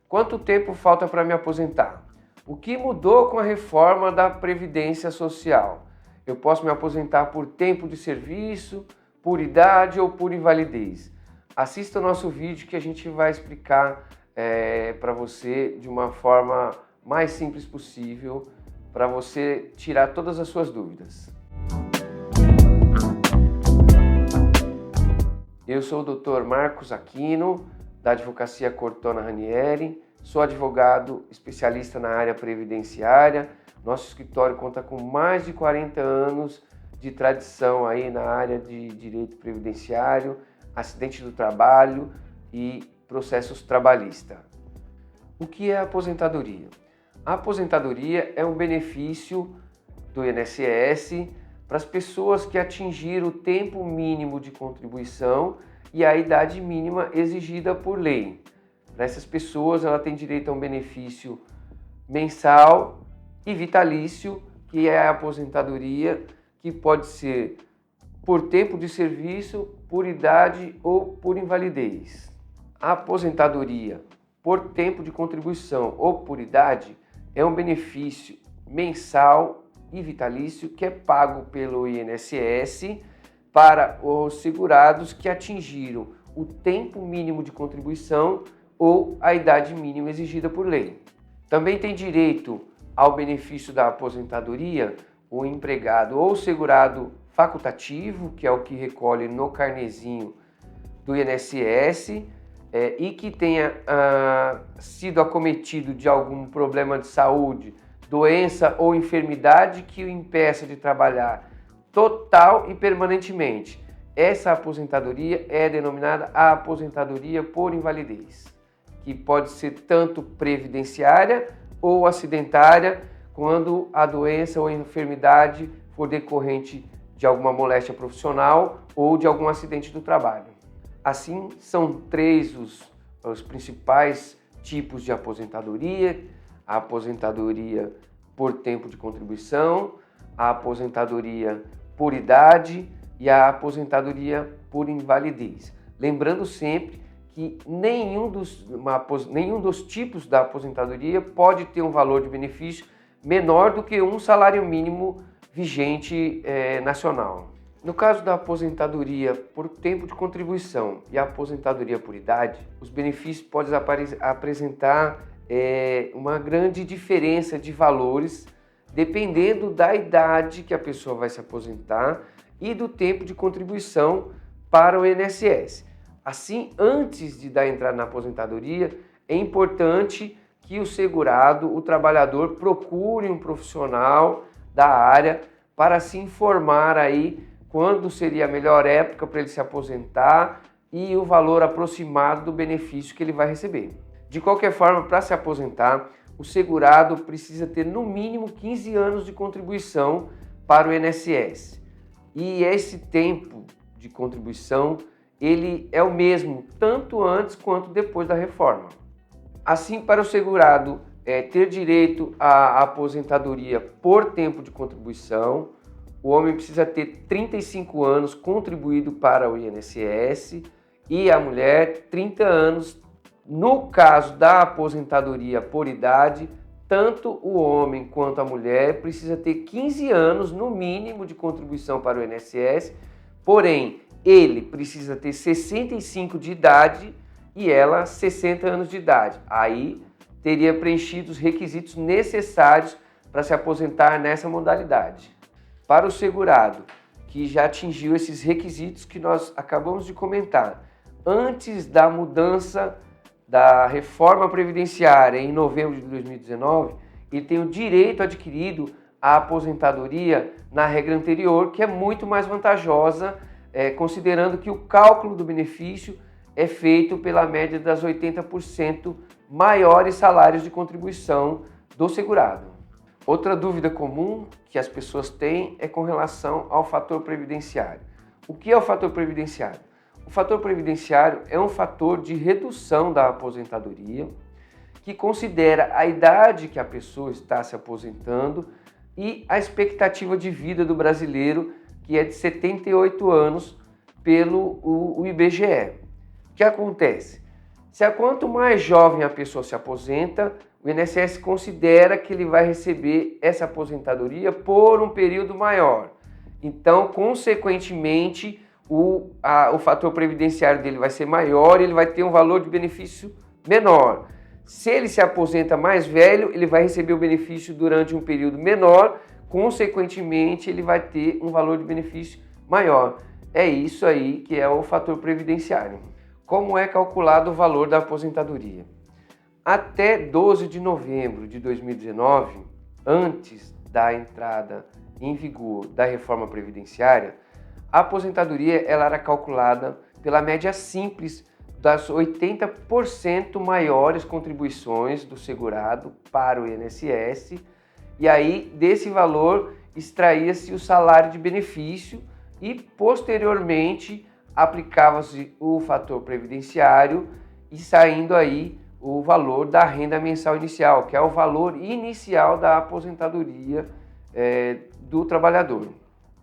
Quanto tempo falta para me aposentar? O que mudou com a reforma da Previdência Social? Eu posso me aposentar por tempo de serviço, por idade ou por invalidez? Assista o nosso vídeo que a gente vai explicar para você de uma forma mais simples possível, para você tirar todas as suas dúvidas. Eu sou o Dr. Marcos Aquino, da Advocacia Cortona Ranieri, sou advogado especialista na área previdenciária. Nosso escritório conta com mais de 40 anos de tradição aí na área de direito previdenciário, acidente do trabalho e processos trabalhistas. O que é a aposentadoria? A aposentadoria é um benefício do INSS para as pessoas que atingiram o tempo mínimo de contribuição e a idade mínima exigida por lei. Para essas pessoas, ela tem direito a um benefício mensal e vitalício, que é a aposentadoria, que pode ser por tempo de serviço, por idade ou por invalidez. A aposentadoria por tempo de contribuição ou por idade é um benefício mensal e vitalício que é pago pelo INSS para os segurados que atingiram o tempo mínimo de contribuição ou a idade mínima exigida por lei. Também tem direito ao benefício da aposentadoria o empregado ou segurado facultativo, que é o que recolhe no carnezinho do INSS, e que tenha sido acometido de algum problema de saúde, doença ou enfermidade que o impeça de trabalhar total e permanentemente. Essa aposentadoria é denominada a aposentadoria por invalidez, que pode ser tanto previdenciária ou acidentária, quando a doença ou a enfermidade for decorrente de alguma moléstia profissional ou de algum acidente do trabalho. Assim, são três os principais tipos de aposentadoria: a aposentadoria por tempo de contribuição, a aposentadoria por idade e a aposentadoria por invalidez. Lembrando sempre que nenhum dos tipos da aposentadoria pode ter um valor de benefício menor do que um salário mínimo vigente nacional. No caso da aposentadoria por tempo de contribuição e a aposentadoria por idade, os benefícios podem apresentar uma grande diferença de valores dependendo da idade que a pessoa vai se aposentar e do tempo de contribuição para o INSS. Assim, antes de dar entrada na aposentadoria, é importante que o segurado, o trabalhador, procure um profissional da área para se informar aí quando seria a melhor época para ele se aposentar e o valor aproximado do benefício que ele vai receber. De qualquer forma, para se aposentar, o segurado precisa ter no mínimo 15 anos de contribuição para o INSS. E esse tempo de contribuição, ele é o mesmo tanto antes quanto depois da reforma. Assim, para o segurado ter direito à aposentadoria por tempo de contribuição, o homem precisa ter 35 anos contribuído para o INSS e a mulher 30 anos. No caso da aposentadoria por idade, tanto o homem quanto a mulher precisa ter 15 anos no mínimo de contribuição para o INSS, porém ele precisa ter 65 de idade e ela 60 anos de idade. Aí teria preenchido os requisitos necessários para se aposentar nessa modalidade. Para o segurado que já atingiu esses requisitos que nós acabamos de comentar, antes da mudança da reforma previdenciária em novembro de 2019, ele tem o direito adquirido à aposentadoria na regra anterior, que é muito mais vantajosa, considerando que o cálculo do benefício é feito pela média das 80% maiores salários de contribuição do segurado. Outra dúvida comum que as pessoas têm é com relação ao fator previdenciário. O que é o fator previdenciário? O fator previdenciário é um fator de redução da aposentadoria que considera a idade que a pessoa está se aposentando e a expectativa de vida do brasileiro, que é de 78 anos pelo IBGE. O que acontece? Quanto mais jovem a pessoa se aposenta, o INSS considera que ele vai receber essa aposentadoria por um período maior. Então, consequentemente, o fator previdenciário dele vai ser maior e ele vai ter um valor de benefício menor. Se ele se aposenta mais velho, ele vai receber o benefício durante um período menor, consequentemente, ele vai ter um valor de benefício maior. É isso aí que é o fator previdenciário. Como é calculado o valor da aposentadoria? Até 12 de novembro de 2019, antes da entrada em vigor da reforma previdenciária, a aposentadoria ela era calculada pela média simples das 80% maiores contribuições do segurado para o INSS, e aí desse valor extraía-se o salário de benefício e posteriormente aplicava-se o fator previdenciário e saindo aí o valor da renda mensal inicial, que é o valor inicial da aposentadoria do trabalhador.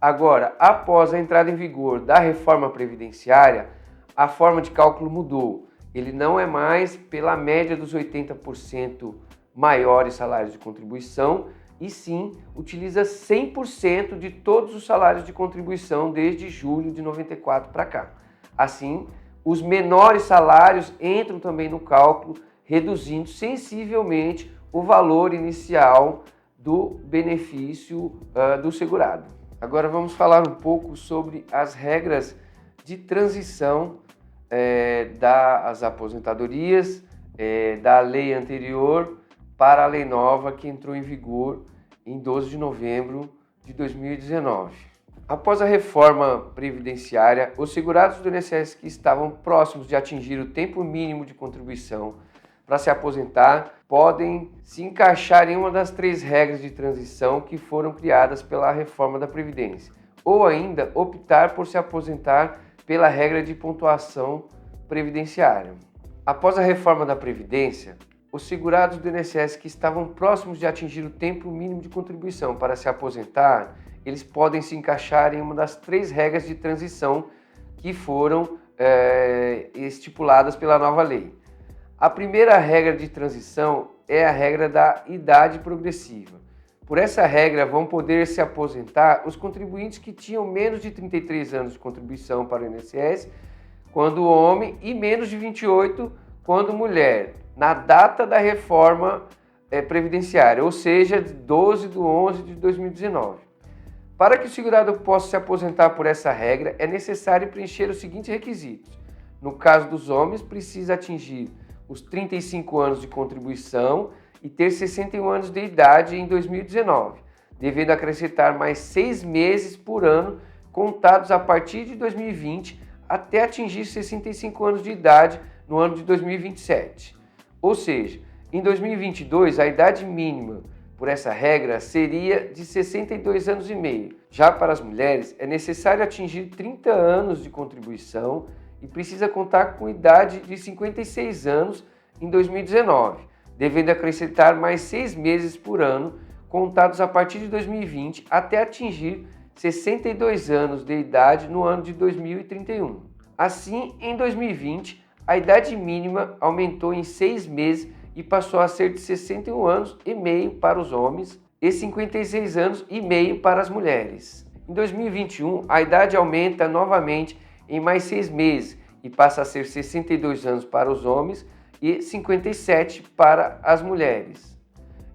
Agora, após a entrada em vigor da reforma previdenciária, a forma de cálculo mudou. Ele não é mais pela média dos 80% maiores salários de contribuição, e sim utiliza 100% de todos os salários de contribuição desde julho de 94 para cá. Assim, os menores salários entram também no cálculo, reduzindo sensivelmente o valor inicial do benefício do segurado. Agora vamos falar um pouco sobre as regras de transição das aposentadorias da lei anterior para a lei nova que entrou em vigor em 12 de novembro de 2019. Após a reforma previdenciária, os segurados do INSS que estavam próximos de atingir o tempo mínimo de contribuição para se aposentar podem se encaixar em uma das 3 regras de transição que foram criadas pela reforma da Previdência, ou ainda optar por se aposentar pela regra de pontuação previdenciária. Após a reforma da Previdência, os segurados do INSS que estavam próximos de atingir o tempo mínimo de contribuição para se aposentar, eles podem se encaixar em uma das 3 regras de transição que foram estipuladas pela nova lei. A primeira regra de transição é a regra da idade progressiva. Por essa regra, vão poder se aposentar os contribuintes que tinham menos de 33 anos de contribuição para o INSS, quando homem, e menos de 28 quando mulher, na data da reforma previdenciária, ou seja, de 12 de 11 de 2019. Para que o segurado possa se aposentar por essa regra, é necessário preencher os seguintes requisitos. No caso dos homens, precisa atingir os 35 anos de contribuição e ter 61 anos de idade em 2019, devendo acrescentar mais 6 meses por ano, contados a partir de 2020, até atingir 65 anos de idade no ano de 2027. Ou seja, em 2022, a idade mínima por essa regra seria de 62 anos e meio. Já para as mulheres, é necessário atingir 30 anos de contribuição e precisa contar com idade de 56 anos em 2019, devendo acrescentar mais 6 meses por ano, contados a partir de 2020, até atingir 62 anos de idade no ano de 2031. Assim, em 2020, a idade mínima aumentou em 6 meses e passou a ser de 61 anos e meio para os homens e 56 anos e meio para as mulheres. Em 2021, a idade aumenta novamente em mais 6 meses e passa a ser 62 anos para os homens e 57 para as mulheres.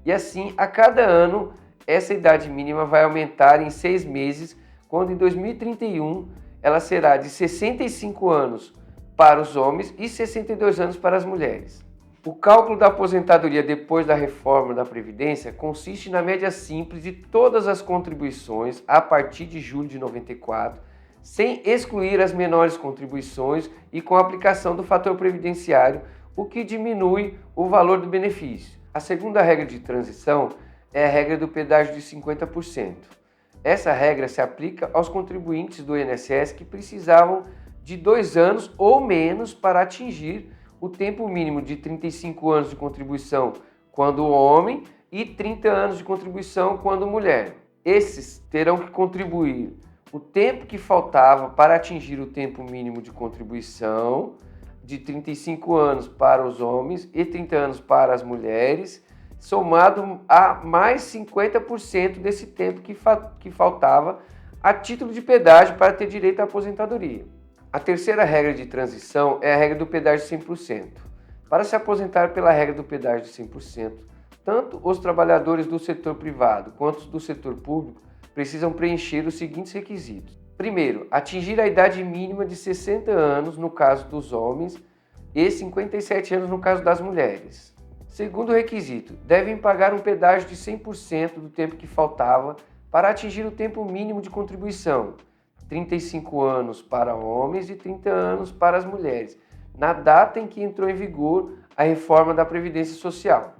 E assim, a cada ano, essa idade mínima vai aumentar em 6 meses, quando em 2031 ela será de 65 anos para os homens e 62 anos para as mulheres. O cálculo da aposentadoria depois da reforma da Previdência consiste na média simples de todas as contribuições a partir de julho de 94, sem excluir as menores contribuições e com a aplicação do fator previdenciário, o que diminui o valor do benefício. A segunda regra de transição é a regra do pedágio de 50%. Essa regra se aplica aos contribuintes do INSS que precisavam de 2 anos ou menos para atingir o tempo mínimo de 35 anos de contribuição quando homem e 30 anos de contribuição quando mulher. Esses terão que contribuir o tempo que faltava para atingir o tempo mínimo de contribuição de 35 anos para os homens e 30 anos para as mulheres, somado a mais 50% desse tempo que faltava a título de pedágio para ter direito à aposentadoria. A terceira regra de transição é a regra do pedágio 100%. Para se aposentar pela regra do pedágio de 100%, tanto os trabalhadores do setor privado quanto os do setor público precisam preencher os seguintes requisitos. Primeiro, atingir a idade mínima de 60 anos no caso dos homens e 57 anos no caso das mulheres. Segundo requisito, devem pagar um pedágio de 100% do tempo que faltava para atingir o tempo mínimo de contribuição, 35 anos para homens e 30 anos para as mulheres, na data em que entrou em vigor a reforma da Previdência Social.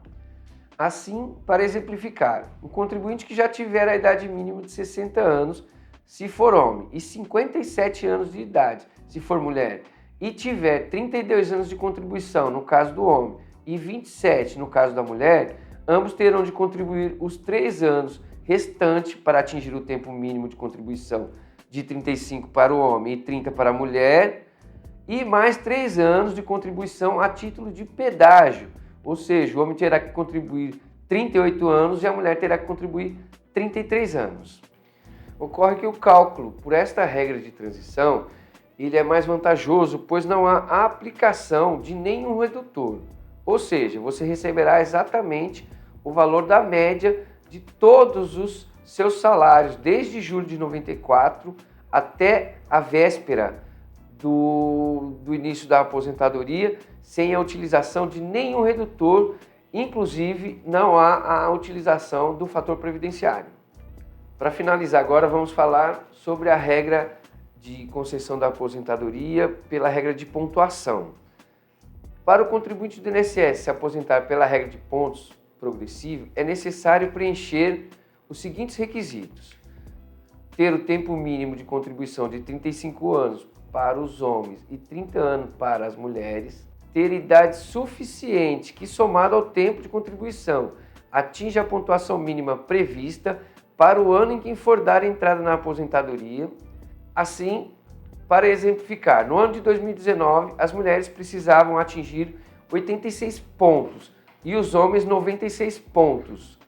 Assim, para exemplificar, um contribuinte que já tiver a idade mínima de 60 anos, se for homem, e 57 anos de idade, se for mulher, e tiver 32 anos de contribuição, no caso do homem, e 27 no caso da mulher, ambos terão de contribuir os 3 anos restantes para atingir o tempo mínimo de contribuição de 35 para o homem e 30 para a mulher, e mais 3 anos de contribuição a título de pedágio, ou seja, o homem terá que contribuir 38 anos e a mulher terá que contribuir 33 anos. Ocorre que o cálculo por esta regra de transição ele é mais vantajoso, pois não há aplicação de nenhum redutor, ou seja, você receberá exatamente o valor da média de todos os seus salários, desde julho de 94 até a véspera do início da aposentadoria, sem a utilização de nenhum redutor, inclusive não há a utilização do fator previdenciário. Para finalizar agora, vamos falar sobre a regra de concessão da aposentadoria pela regra de pontuação. Para o contribuinte do INSS se aposentar pela regra de pontos progressivo, é necessário preencher os seguintes requisitos: ter o tempo mínimo de contribuição de 35 anos para os homens e 30 anos para as mulheres, ter idade suficiente que, somado ao tempo de contribuição, atinja a pontuação mínima prevista para o ano em que for dar entrada na aposentadoria. Assim, para exemplificar, no ano de 2019, as mulheres precisavam atingir 86 pontos e os homens 96 pontos.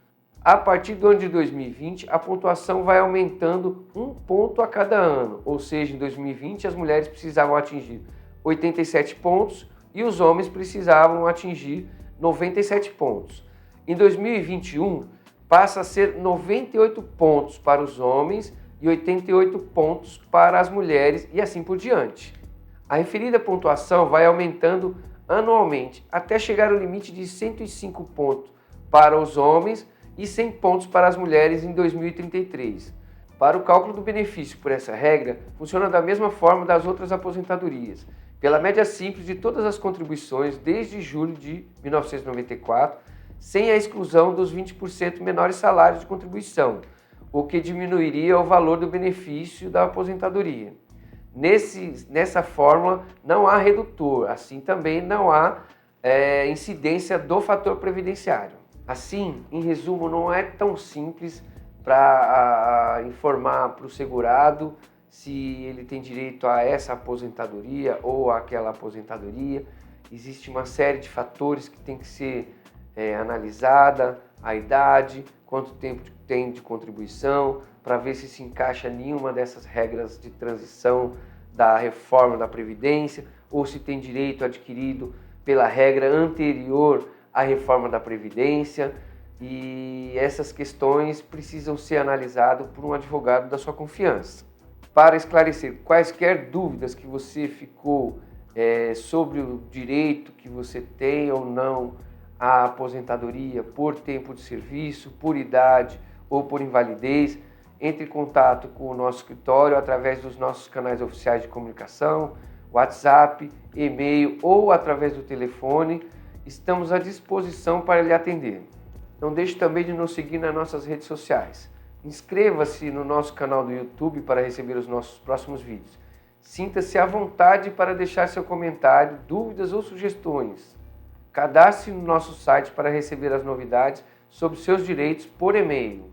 A partir do ano de 2020, a pontuação vai aumentando 1 ponto a cada ano, ou seja, em 2020 as mulheres precisavam atingir 87 pontos e os homens precisavam atingir 97 pontos. Em 2021, passa a ser 98 pontos para os homens e 88 pontos para as mulheres e assim por diante. A referida pontuação vai aumentando anualmente até chegar ao limite de 105 pontos para os homens e 100 pontos para as mulheres em 2033. Para o cálculo do benefício por essa regra, funciona da mesma forma das outras aposentadorias, pela média simples de todas as contribuições desde julho de 1994, sem a exclusão dos 20% menores salários de contribuição, o que diminuiria o valor do benefício da aposentadoria. Nessa fórmula não há redutor, assim também não há incidência do fator previdenciário. Assim, em resumo, não é tão simples para informar para o segurado se ele tem direito a essa aposentadoria ou aquela aposentadoria. Existe uma série de fatores que tem que ser analisada, a idade, quanto tempo tem de contribuição, para ver se encaixa nenhuma dessas regras de transição da reforma da Previdência ou se tem direito adquirido pela regra anterior à reforma da Previdência, e essas questões precisam ser analisadas por um advogado da sua confiança. Para esclarecer quaisquer dúvidas que você ficou sobre o direito que você tem ou não à aposentadoria por tempo de serviço, por idade ou por invalidez, entre em contato com o nosso escritório através dos nossos canais oficiais de comunicação, WhatsApp, e-mail ou através do telefone. Estamos à disposição para lhe atender. Não deixe também de nos seguir nas nossas redes sociais. Inscreva-se no nosso canal do YouTube para receber os nossos próximos vídeos. Sinta-se à vontade para deixar seu comentário, dúvidas ou sugestões. Cadastre-se no nosso site para receber as novidades sobre seus direitos por e-mail.